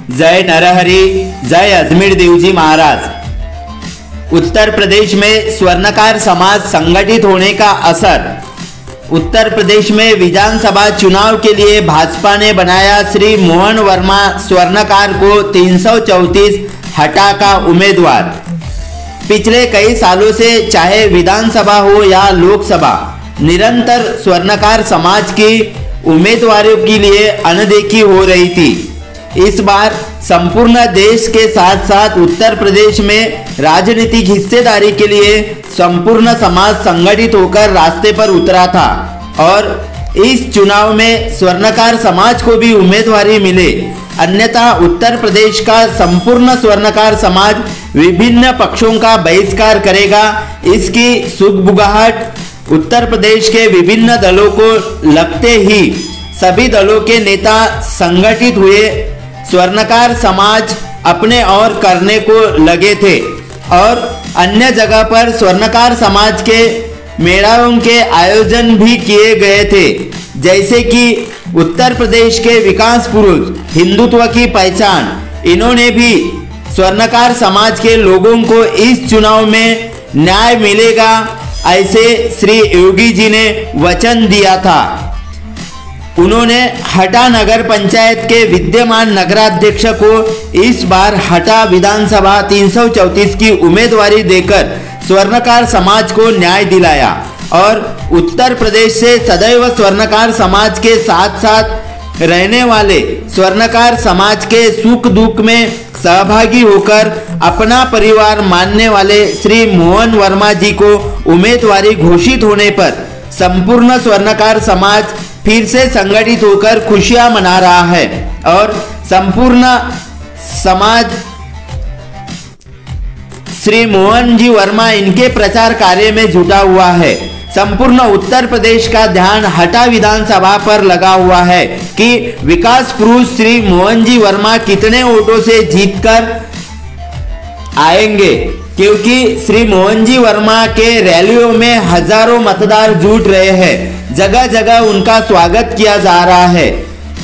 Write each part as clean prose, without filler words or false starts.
जय नरहरि, जय अजमेर देवजी महाराज। उत्तर प्रदेश में स्वर्णकार समाज संगठित होने का असर। उत्तर प्रदेश में विधानसभा चुनाव के लिए भाजपा ने बनाया श्री मोहन वर्मा स्वर्णकार को 334 हटा का उम्मीदवार। पिछले कई सालों से चाहे विधानसभा हो या लोकसभा, निरंतर स्वर्णकार समाज की उम्मीदवारों के लिए अनदेखी हो रही थी। इस बार संपूर्ण देश के साथ साथ उत्तर प्रदेश में राजनीतिक हिस्सेदारी के लिए संपूर्ण समाज संगठित होकर रास्ते पर उतरा था और इस चुनाव में स्वर्णकार समाज को भी उम्मीदवारी मिले। अन्यथा उत्तर प्रदेश का संपूर्ण स्वर्णकार समाज विभिन्न पक्षों का बहिष्कार करेगा। इसकी सुगबुगाहट उत्तर प्रदेश के विभिन्न दलों को लगते ही सभी दलों के नेता संगठित हुए स्वर्णकार समाज अपने और करने को लगे थे और अन्य जगह पर स्वर्णकार समाज के मेलों के आयोजन भी किए गए थे। जैसे कि उत्तर प्रदेश के विकास पुरुष, हिंदुत्व की पहचान, इन्होंने भी स्वर्णकार समाज के लोगों को इस चुनाव में न्याय मिलेगा, ऐसे श्री योगी जी ने वचन दिया था। उन्होंने हटा नगर पंचायत के विद्यमान नगराध्यक्ष को इस बार हटा विधानसभा 334 की उम्मीदवारी देकर स्वर्णकार समाज को न्याय दिलाया और उत्तर प्रदेश से सदैव स्वर्णकार समाज के साथ साथ रहने वाले स्वर्णकार समाज के सुख दुख में सहभागी होकर अपना परिवार मानने वाले श्री मोहन वर्मा जी को उम्मीदवारी घोषित होने पर संपूर्ण स्वर्णकार समाज फिर से संगठित होकर खुशियां मना रहा है और संपूर्ण समाज श्री मोहन जी वर्मा इनके प्रचार कार्य में जुटा हुआ है। संपूर्ण उत्तर प्रदेश का ध्यान हटा विधानसभा पर लगा हुआ है कि विकास पुरुष श्री मोहन जी वर्मा कितने वोटों से जीतकर आएंगे, क्योंकि श्री मोहन जी वर्मा के रैलियों में हजारों मतदार जुट रहे हैं। जगह जगह उनका स्वागत किया जा रहा है,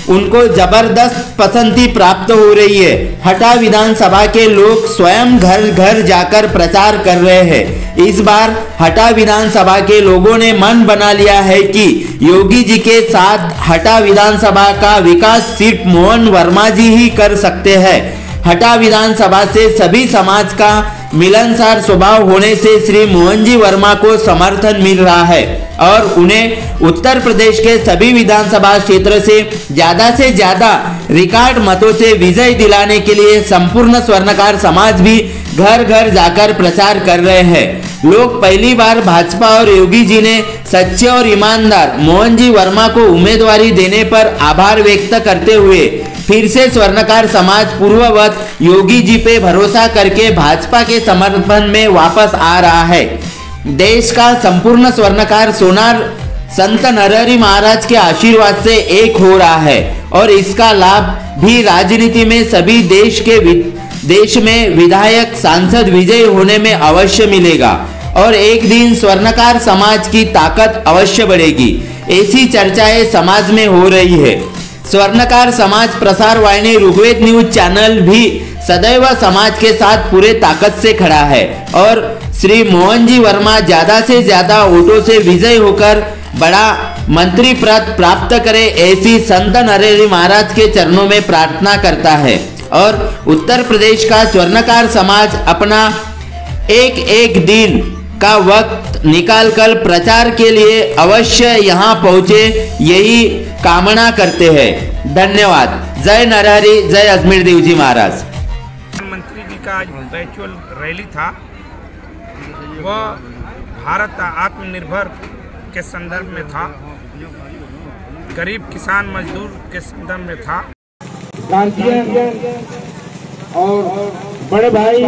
उनको जबरदस्त पसंदी प्राप्त हो रही है। हटा विधानसभा के लोग स्वयं घर घर जाकर प्रचार कर रहे हैं। इस बार हटा विधानसभा के लोगों ने मन बना लिया है कि योगी जी के साथ हटा विधानसभा का विकास सिर्फ मोहन वर्मा जी ही कर सकते हैं। हटा विधानसभा से सभी समाज का मिलनसार स्वभाव होने से श्री मोहन जी वर्मा को समर्थन मिल रहा है और उन्हें उत्तर प्रदेश के सभी विधानसभा क्षेत्र से ज्यादा रिकॉर्ड मतों से विजय दिलाने के लिए संपूर्ण स्वर्णकार समाज भी घर घर जाकर प्रचार कर रहे हैं। लोग पहली बार भाजपा और योगी जी ने सच्चे और ईमानदार मोहन जी वर्मा को उम्मीदवारी देने पर आभार व्यक्त करते हुए फिर से स्वर्णकार समाज पूर्ववत योगी जी पे भरोसा करके भाजपा के समर्थन में वापस आ रहा है। देश का संपूर्ण स्वर्णकार सोनार संत नरहरि महाराज के आशीर्वाद से एक हो रहा है और इसका लाभ भी राजनीति में सभी देश में विधायक सांसद विजयी होने में अवश्य मिलेगा और एक दिन स्वर्णकार समाज की ताकत अवश्य बढ़ेगी। ऐसी चर्चाएं समाज में हो रही है। स्वर्णकार समाज प्रसार वाहिनी ऋग्वेद न्यूज चैनल भी सदैव समाज के साथ पूरे ताकत से खड़ा है और श्री मोहन जी वर्मा ज्यादा से ज्यादा वोटों से विजय होकर बड़ा मंत्री पद प्राप्त करे, ऐसी संत नरहरि महाराज के चरणों में प्रार्थना करता है और उत्तर प्रदेश का स्वर्णकार समाज अपना एक दिन का वक्त निकालकर प्रचार के लिए अवश्य यहाँ पहुँचे, यही कामना करते हैं। धन्यवाद। जय नरहरि, जय अजमेर देवजी महाराज। प्रधानमंत्री जी का आज वर्चुअल रैली था, वह भारत आत्मनिर्भर के संदर्भ में था, गरीब किसान मजदूर के संदर्भ में था। और बड़े भाई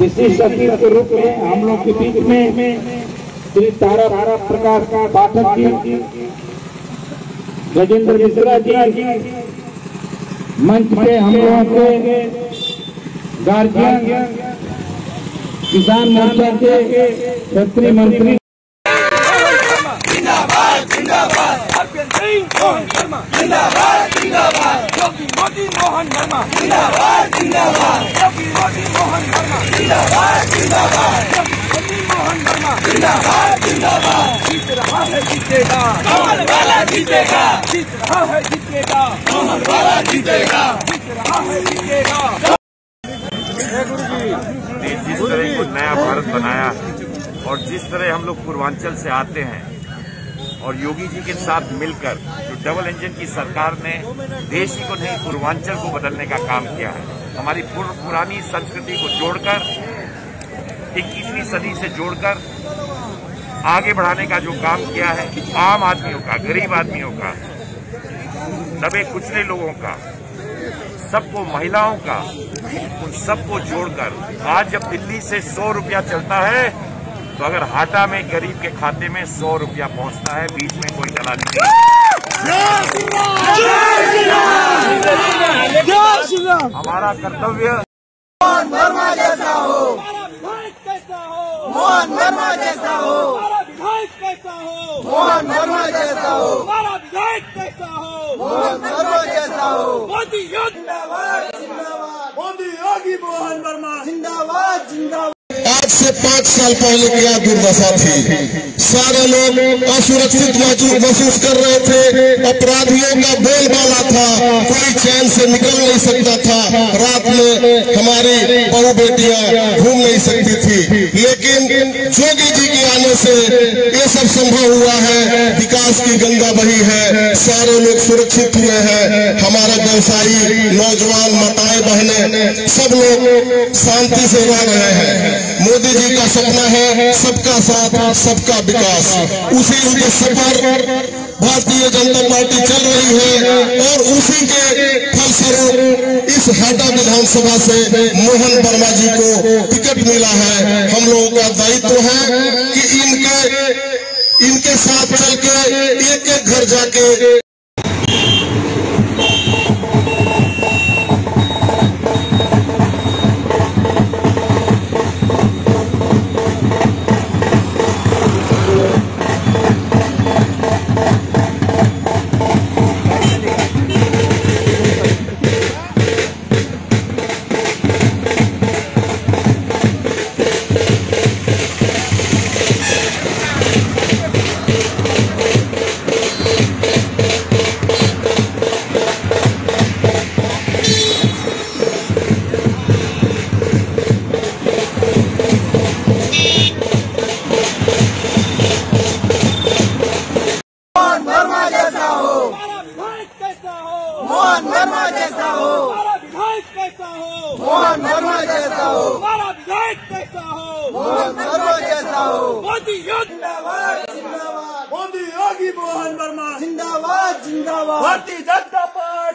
विशिष्ट अतिथि के रूप में हम लोग के बीच में श्री तारा प्रकाश पाठक जी, गजेंद्र मिश्रा जी, मंच पे हम लोगों के गार्जियन, किसान मोर्चा के क्षेत्रीय मंत्री जिंदाबाद जिंदाबाद जिंदाबाद। जिंदाबाद जिंदाबाद मोहन वर्मा जिंदाबाद जिंदाबाद जीत रहा है जीतेगा कमल वाला जीतेगा जीत रहा है जीतेगा कमल वाला जीतेगा जीत रहा है जीतेगा। जिस तरह को नया भारत बनाया और जिस तरह हम लोग पूर्वांचल से आते हैं और योगी जी के साथ मिलकर जो डबल इंजन की सरकार ने देश ही को नहीं पूर्वांचल को बदलने का काम किया है, हमारी पुरानी संस्कृति को जोड़कर 21वीं सदी से जोड़कर आगे बढ़ाने का जो काम किया है, आम आदमियों का, गरीब आदमियों का, दबे कुचले लोगों का, सबको, महिलाओं का, उन सबको जोड़कर आज जब दिल्ली से 100 रुपया चलता है तो अगर हाटा में गरीब के खाते में 100 रुपया पहुंचता है, बीच में कोई दलाली नहीं। हमारा कर्तव्य मोहन वर्मा जैसा हो, मोहन वर्मा जैसा हो, मोहन वर्मा जैसा हो, मोहन वर्मा जैसा हो, मोदी जिंदाबाद जिंदाबाद, मोदी योगी मोहन वर्मा जिंदाबाद जिंदाबाद। आज से 5 साल पहले क्या दुर्दशा थी, सारे लोग असुरक्षित महसूस कर रहे थे, अपराधियों का बोलबाला था, कोई चैन से निकल नहीं सकता था, रात में हमारी बहू बेटियां घूम नहीं सकती थी। लेकिन योगी जी के आने से ये सब संभव हुआ है, विकास की गंगा बही है, सारे लोग सुरक्षित हुए हैं, हमारे व्यवसायी, नौजवान, माताएं, बहनें सब लोग शांति से रह रहे हैं। मोदी जी का सपना है सबका साथ सबका विकास, उसी उद्देश्य पर भारतीय जनता पार्टी चल रही है और उसी के फलस्वरूप इस हाटा विधानसभा से मोहन वर्मा जी को टिकट मिला है। हम लोगों का दायित्व है कि इनके साथ चल के एक एक घर जाके मोहन वर्मा जैसा हो, मोहन वर्मा जैसा हो, मोहन वर्मा जैसा हो, मोदी जिंदाबाद जिंदाबाद, मोदी योगी मोहन वर्मा जिंदाबाद जिंदाबाद, भारतीय जनता पार्टी।